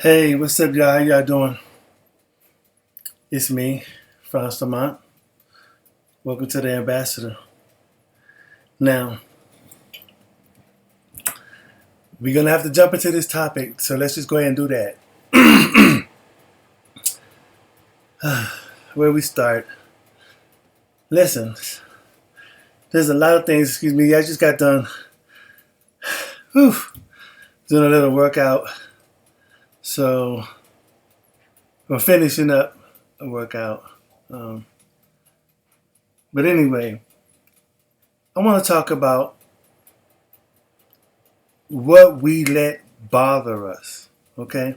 Hey, what's up, y'all? How y'all doing? It's me, Frantz. Welcome to the Ambassador. Now, we're gonna have to jump into this topic, so let's just go ahead and do that. Where we start? Listen, there's a lot of things. Excuse me. I just got done doing a little workout, so we're finishing up a workout. But anyway, I want to talk about what we let bother us. Okay,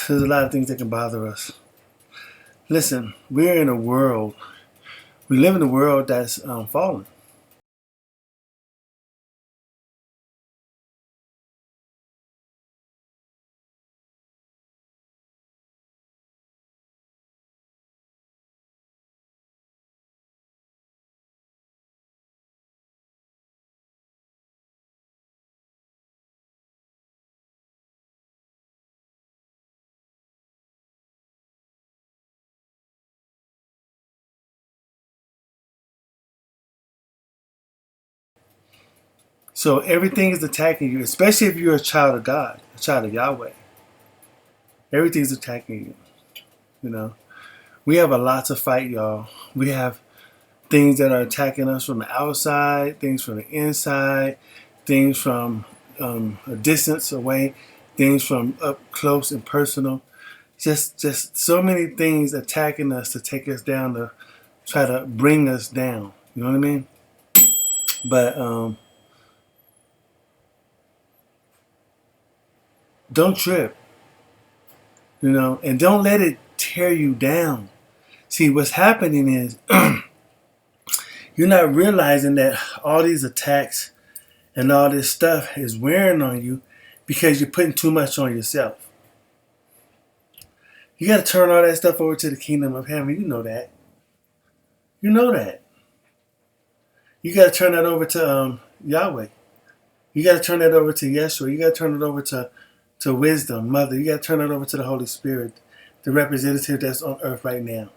there's a lot of things that can bother us. Listen, we're in a world. We live in a world that's fallen. So everything is attacking you, especially if you're a child of God, a child of Yahweh. Everything's attacking you. You know, we have a lot to fight, y'all. We have things that are attacking us from the outside, things from the inside, things from a distance away, things from up close and personal. Just so many things attacking us to take us down, to try to bring us down. You know what I mean? But don't trip, and don't let it tear you down. See, what's happening is you're not realizing that all these attacks and all this stuff is wearing on you because you're putting too much on yourself. You got to turn all that stuff over to the kingdom of heaven. You know that. You know that. You got to turn that over to Yahweh. You got to turn that over to Yeshua. You got to turn it over to wisdom, mother. You got to turn it over to the Holy Spirit, the representative that's on earth right now.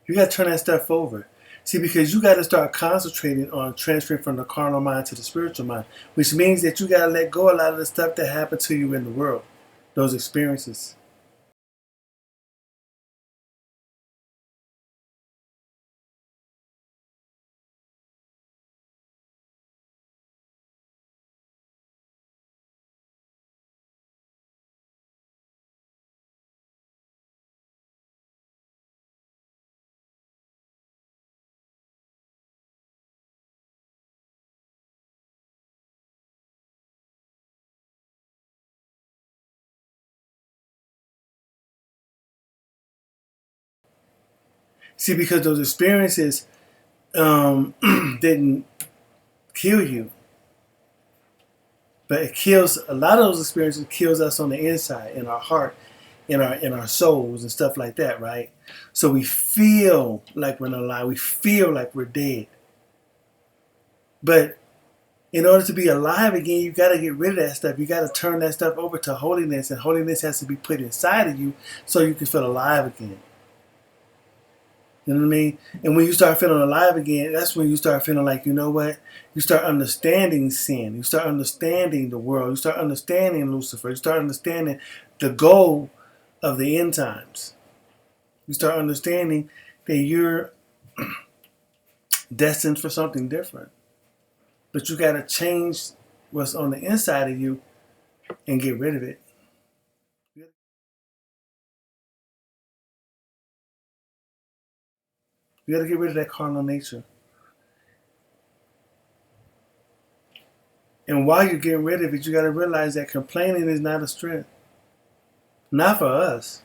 You got to turn that stuff over. See, because you got to start concentrating on transferring from the carnal mind to the spiritual mind, which means that you got to let go a lot of the stuff that happened to you in the world, those experiences. See, because those experiences didn't kill you, but it kills a lot of those experiences. Kills us on the inside, in our heart, in our souls and stuff like that, right? So we feel like we're not alive. We feel like we're dead. But in order to be alive again, you got to get rid of that stuff. You got to turn that stuff over to holiness, and holiness has to be put inside of you so you can feel alive again. You know what I mean? And when you start feeling alive again, that's when you start feeling like, you know what? You start understanding sin. You start understanding the world. You start understanding Lucifer. You start understanding the goal of the end times. You start understanding that you're destined for something different. But you got to change what's on the inside of you and get rid of it. You got to get rid of that carnal nature. And while you're getting rid of it, you got to realize that complaining is not a strength. Not for us.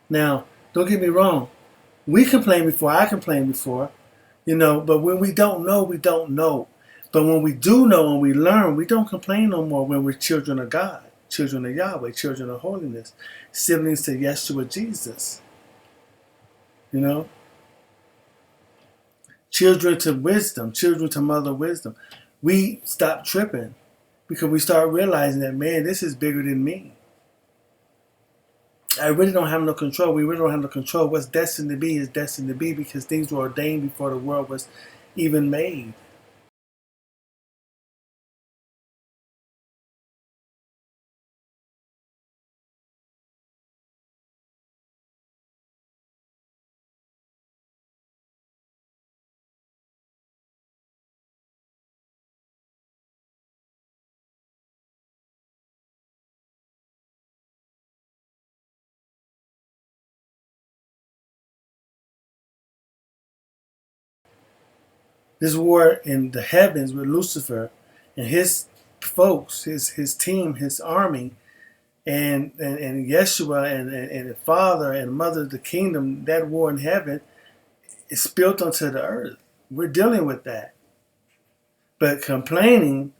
Now, don't get me wrong. We complained before. I complained before. But when we don't know, we don't know. But when we do know and we learn, we don't complain no more when we're children of God, children of Yahweh, children of holiness, siblings to Yeshua Jesus. Children to wisdom, children to mother wisdom. We stop tripping Because we start realizing that, man, this is bigger than me. I really don't have no control. We really don't have no control. What's destined to be is destined to be, because things were ordained before the world was even made. This war in the heavens with Lucifer and his folks, his team, his army, and Yeshua and the Father and Mother of the Kingdom, that war in heaven is spilled onto the earth. We're dealing with that. But complaining,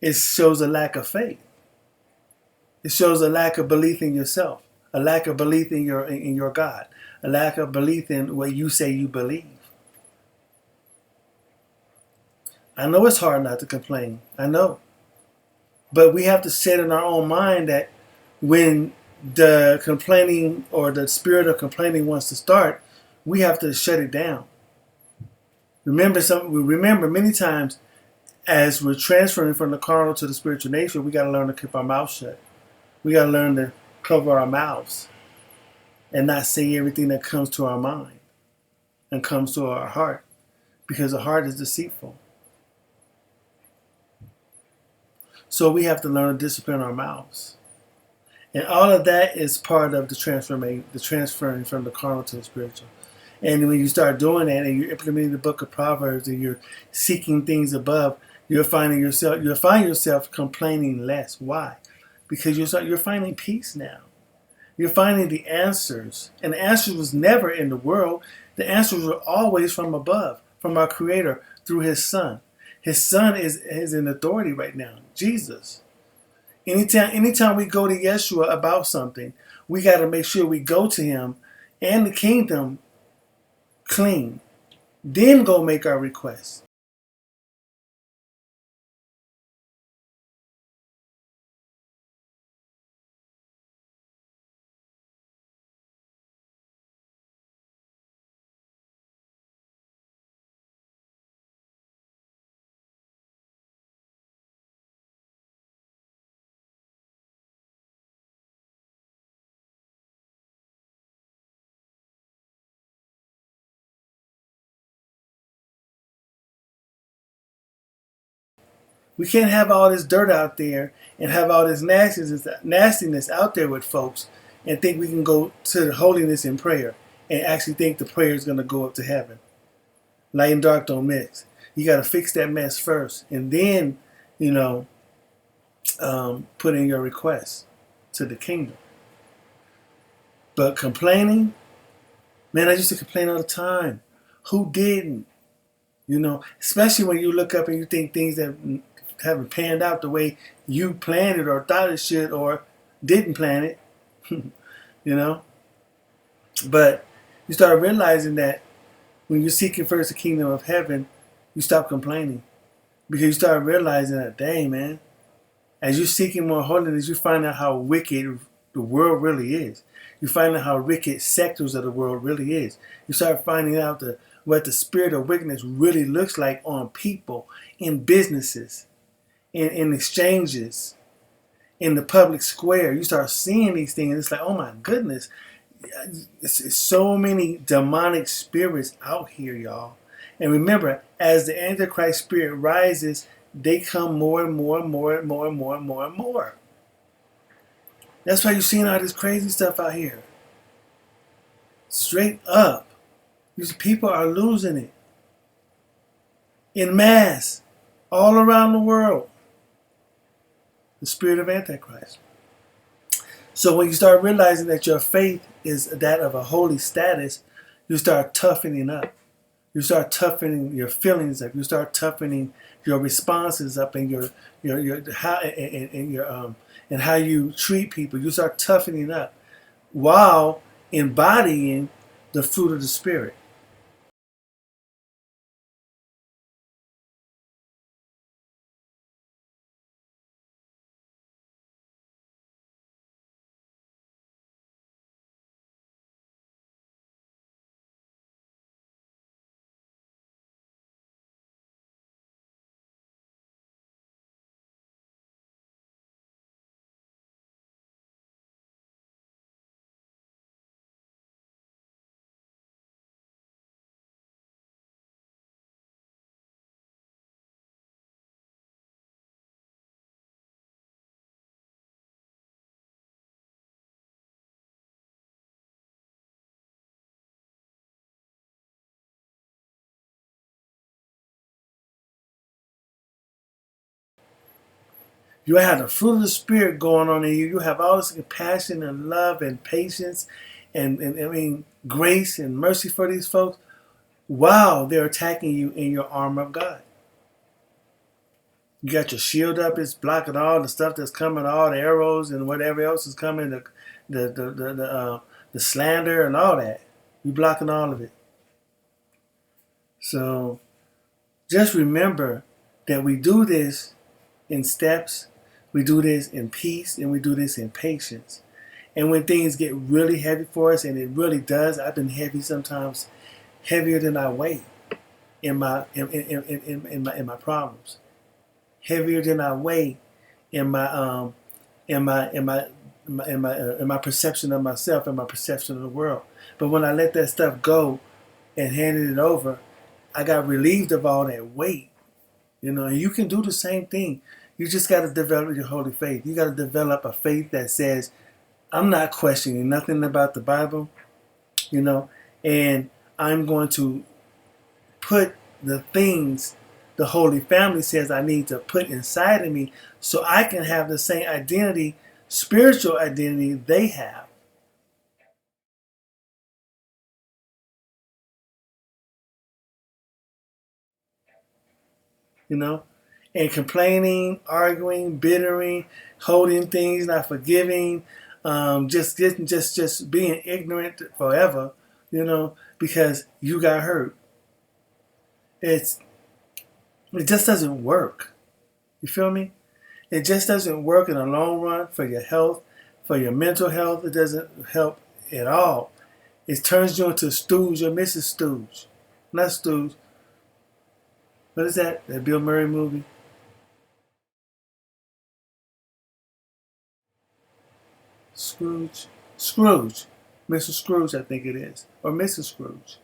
it shows a lack of faith. It shows a lack of belief in yourself, a lack of belief in your God, a lack of belief in what you say you believe. I know it's hard not to complain. I know. But we have to set in our own mind that when the complaining or the spirit of complaining wants to start, we have to shut it down. Remember many times as we're transferring from the carnal to the spiritual nature, we got to learn to keep our mouth shut. We got to learn to cover our mouths and not say everything that comes to our mind and comes to our heart, because the heart is deceitful. So we have to learn to discipline our mouths. And all of that is part of the transferring from the carnal to the spiritual. And when you start doing that and you're implementing the book of Proverbs and you're seeking things above, you'll find yourself complaining less. Why? Because you're finding peace now. You're finding the answers. And the answers was never in the world. The answers were always from above, from our Creator, through His Son. His Son is in authority right now, Jesus. Anytime we go to Yeshua about something, we got to make sure we go to Him and the kingdom clean. Then go make our requests. We can't have all this dirt out there and have all this nastiness out there with folks and think we can go to the holiness in prayer and actually think the prayer is going to go up to heaven. Light and dark don't mix. You got to fix that mess first, and then, put in your request to the kingdom. But complaining, man, I used to complain all the time. Who didn't? Especially when you look up and you think things that haven't panned out the way you planned it or thought it should or didn't plan it. But you start realizing that when you're seeking first the kingdom of heaven, you stop complaining, because you start realizing that, dang, man, as you're seeking more holiness, you find out how wicked the world really is. You find out how wicked sectors of the world really is. You start finding out what the spirit of wickedness really looks like on people, in businesses, in exchanges, in the public square. You start seeing these things, and it's like, oh my goodness, it's so many demonic spirits out here, y'all. And remember, as the Antichrist spirit rises, they come more and more and more and more and more and more and more. That's why you're seeing all this crazy stuff out here. Straight up. These people are losing it. In mass. All around the world. The spirit of Antichrist. So when you start realizing that your faith is that of a holy status, you start toughening up. You start toughening your feelings up. You start toughening your responses up, and and how you treat people. You start toughening up while embodying the fruit of the Spirit. You have the fruit of the Spirit going on in you. You have all this compassion and love and patience and I mean, grace and mercy for these folks. Wow, they're attacking you in your armor of God. You got your shield up. It's blocking all the stuff that's coming, all the arrows and whatever else is coming, the slander and all that. You're blocking all of it. So just remember that we do this in steps, we do this in peace, and we do this in patience. And when things get really heavy for us, and it really does, I've been heavy sometimes, heavier than I weigh in my problems, heavier than I weigh in my perception of myself and my perception of the world. But when I let that stuff go and handed it over, I got relieved of all that weight. You know, and you can do the same thing. You just got to develop your holy faith. You got to develop a faith that says, I'm not questioning nothing about the Bible, you know, and I'm going to put the things the Holy Family says I need to put inside of me so I can have the same identity, spiritual identity they have. You know, and complaining, arguing, bittering, holding things, not forgiving, just being ignorant forever, you know, because you got hurt. It just doesn't work. You feel me? It just doesn't work in the long run for your health, for your mental health. It doesn't help at all. It turns you into stooge or Mrs. Stooge. Not stooge. What is that? That Bill Murray movie? Scrooge. Scrooge. Mr. Scrooge, I think it is. Or Mrs. Scrooge.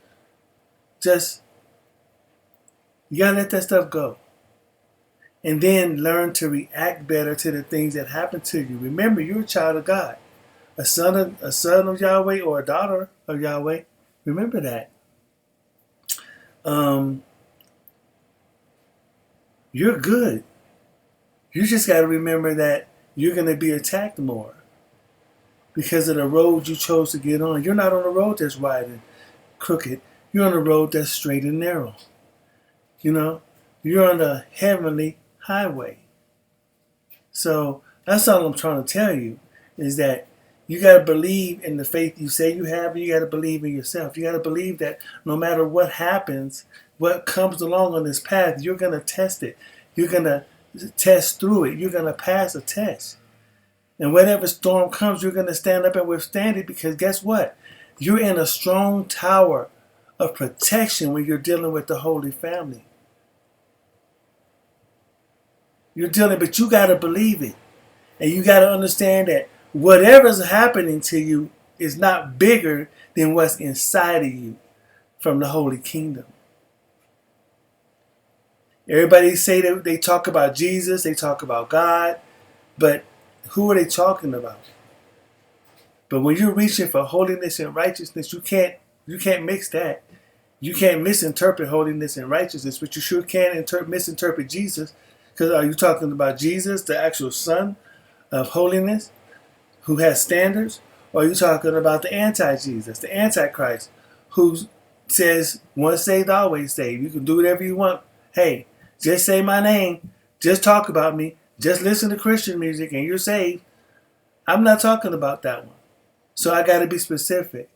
Just, you gotta let that stuff go. And then learn to react better to the things that happen to you. Remember, you're a child of God. A son of Yahweh or a daughter of Yahweh. Remember that. You're good. You just got to remember that you're going to be attacked more because of the road you chose to get on. You're not on a road that's wide and crooked. You're on a road that's straight and narrow. You know, you're on the heavenly highway. So that's all I'm trying to tell you is that you got to believe in the faith you say you have, and you got to believe in yourself. You got to believe that no matter what happens, what comes along on this path, you're going to test it. You're going to test through it. You're going to pass a test. And whatever storm comes, you're going to stand up and withstand it because guess what? You're in a strong tower of protection when you're dealing with the Holy Family. But you got to believe it. And you got to understand that whatever's happening to you is not bigger than what's inside of you from the Holy Kingdom. Everybody say that they talk about Jesus, they talk about God, but who are they talking about? But when you're reaching for holiness and righteousness, you can't mix that. You can't misinterpret holiness and righteousness, but you sure can misinterpret Jesus. Because are you talking about Jesus, the actual Son of holiness, who has standards? Or are you talking about the anti-Jesus, the antichrist, who says, once saved, always saved. You can do whatever you want. Hey, just say my name. Just talk about me. Just listen to Christian music and you're saved. I'm not talking about that one. So I got to be specific.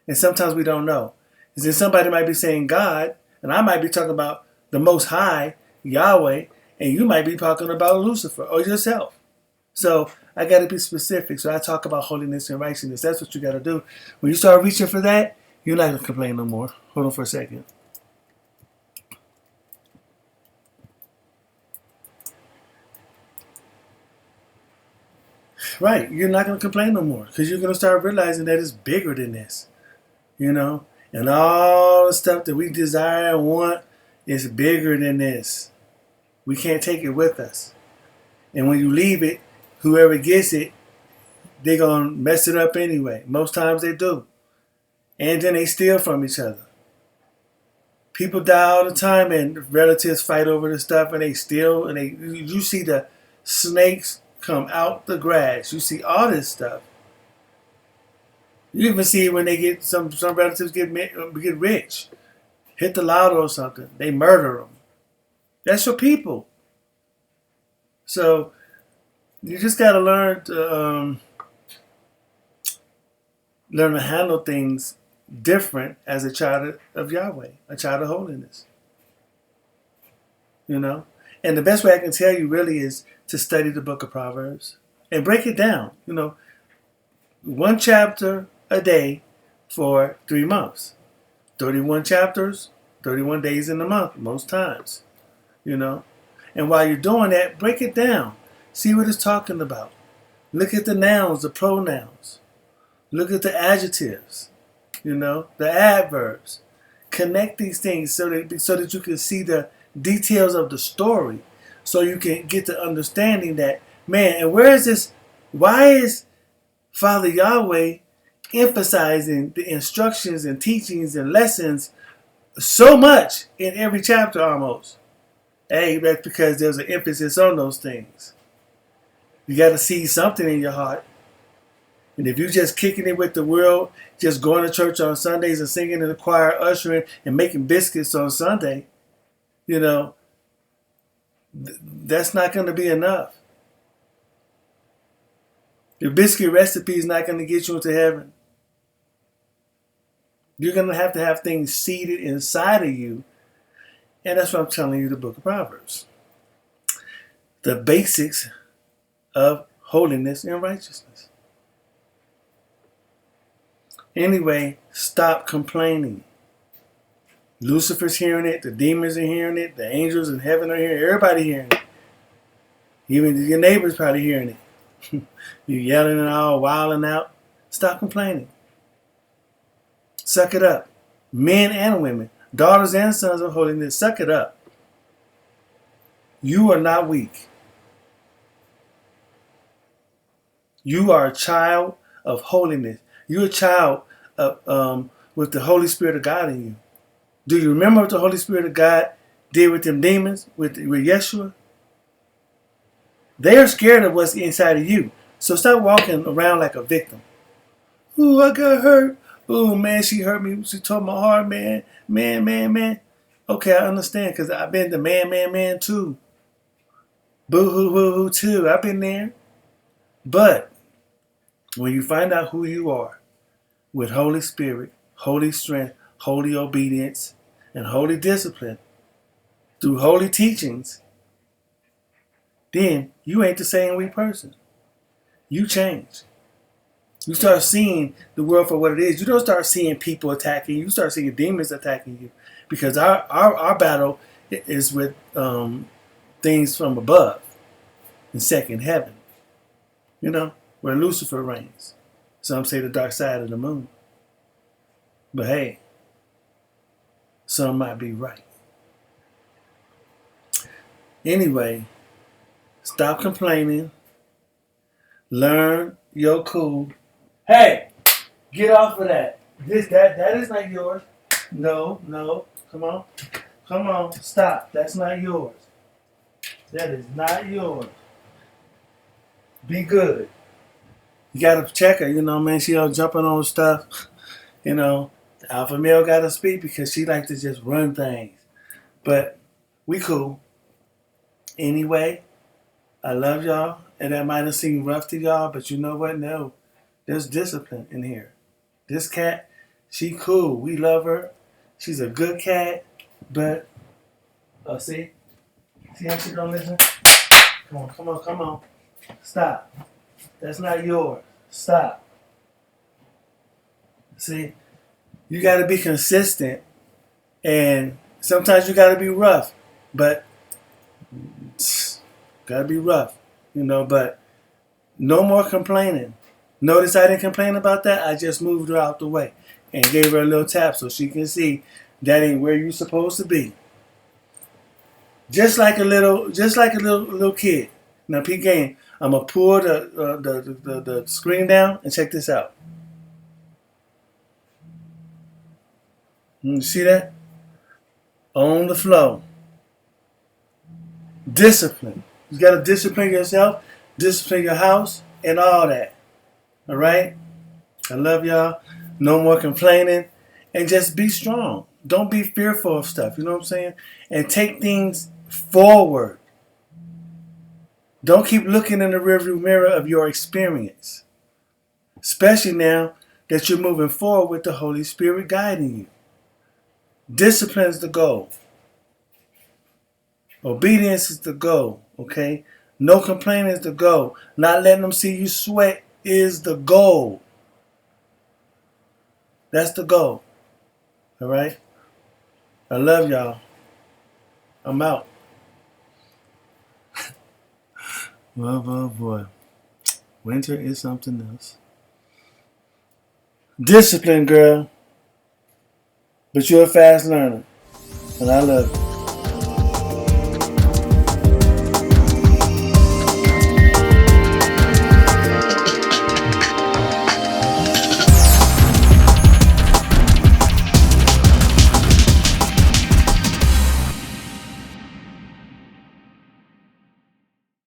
And sometimes we don't know. Because then somebody might be saying God, and I might be talking about the Most High, Yahweh, and you might be talking about Lucifer or yourself. So I got to be specific. So I talk about holiness and righteousness. That's what you got to do. When you start reaching for that, you're not going to complain no more. Hold on for a second. Right, you're not going to complain no more because you're going to start realizing that it's bigger than this, you know, and all the stuff that we desire and want is bigger than this. We can't take it with us. And when you leave it, whoever gets it, they're going to mess it up anyway. Most times they do. And then they steal from each other. People die all the time and relatives fight over the stuff and they steal and you see the Snakes come out the grass. You see all this stuff. You even see it when they get some relatives get rich, hit the lotto or something. They murder them. That's your people. So you just got to learn to handle things different as a child of Yahweh, a child of holiness. You know, and the best way I can tell you really is to study the book of Proverbs and break it down. You know, one chapter a day for 3 months. 31 chapters, 31 days in a month, most times. You know, and while you're doing that, break it down. See what it's talking about. Look at the nouns, the pronouns. Look at the adjectives, you know, the adverbs. Connect these things so that you can see the details of the story, so you can get the understanding that, man, and where is this? Why is Father Yahweh emphasizing the instructions and teachings and lessons so much in every chapter almost? Hey, that's because there's an emphasis on those things. You got to see something in your heart. And if you're just kicking it with the world, just going to church on Sundays and singing in the choir, ushering, and making biscuits on Sunday, you know, that's not going to be enough. Your biscuit recipe is not going to get you into heaven. You're going to have things seeded inside of you. And that's what I'm telling you, the book of Proverbs. The basics of holiness and righteousness. Anyway, stop complaining. Lucifer's hearing it. The demons are hearing it. The angels in heaven are hearing it. Everybody hearing it. Even your neighbor's probably hearing it. You yelling and all, wilding out. Stop complaining. Suck it up. Men and women, daughters and sons of holiness, suck it up. You are not weak. You are a child of holiness. You're a child of, with the Holy Spirit of God in you. Do you remember what the Holy Spirit of God did with them demons, with Yeshua? They are scared of what's inside of you. So stop walking around like a victim. Ooh, I got hurt. Ooh, man, she hurt me. She tore my heart, man. Man. Okay, I understand, because I've been the man too. Boo-hoo, too. I've been there. But when you find out who you are, with Holy Spirit, holy strength, holy obedience, and holy discipline, through holy teachings, then you ain't the same weak person. You change. You start seeing the world for what it is. You don't start seeing people attacking you. You start seeing demons attacking you. Because our battle is with things from above, in second heaven. You know, where Lucifer reigns. Some say the dark side of the moon. But hey, some might be right. Anyway, stop complaining. Learn your cool. Hey, get off of that. That is not yours. No. Come on. Stop. That's not yours. That is not yours. Be good. You gotta check her, you know, man. She all jumping on stuff. You know, the alpha male gotta speak because she like to just run things. But we cool. Anyway, I love y'all. And that might have seemed rough to y'all, but you know what? No. There's discipline in here. This cat, she cool. We love her. She's a good cat. But, see how she don't listen? Come on. Stop. That's not yours. Stop. See, you got to be consistent, and sometimes you got to be rough, but got to be rough, you know, but no more complaining. Notice I didn't complain about that. I just moved her out the way and gave her a little tap so she can see that ain't where you're supposed to be. Just like a little kid. Now, peep game. I'm gonna pull the screen down and check this out. You see that? On the flow. Discipline. You got to discipline yourself, discipline your house, and all that. All right? I love y'all. No more complaining. And just be strong. Don't be fearful of stuff. You know what I'm saying? And take things forward. Don't keep looking in the rearview mirror of your experience. Especially now that you're moving forward with the Holy Spirit guiding you. Discipline is the goal. Obedience is the goal, okay? No complaining is the goal. Not letting them see you sweat is the goal. That's the goal. All right? I love y'all. I'm out. Oh boy. Winter is something else. Discipline, girl. But you're a fast learner. And I love you.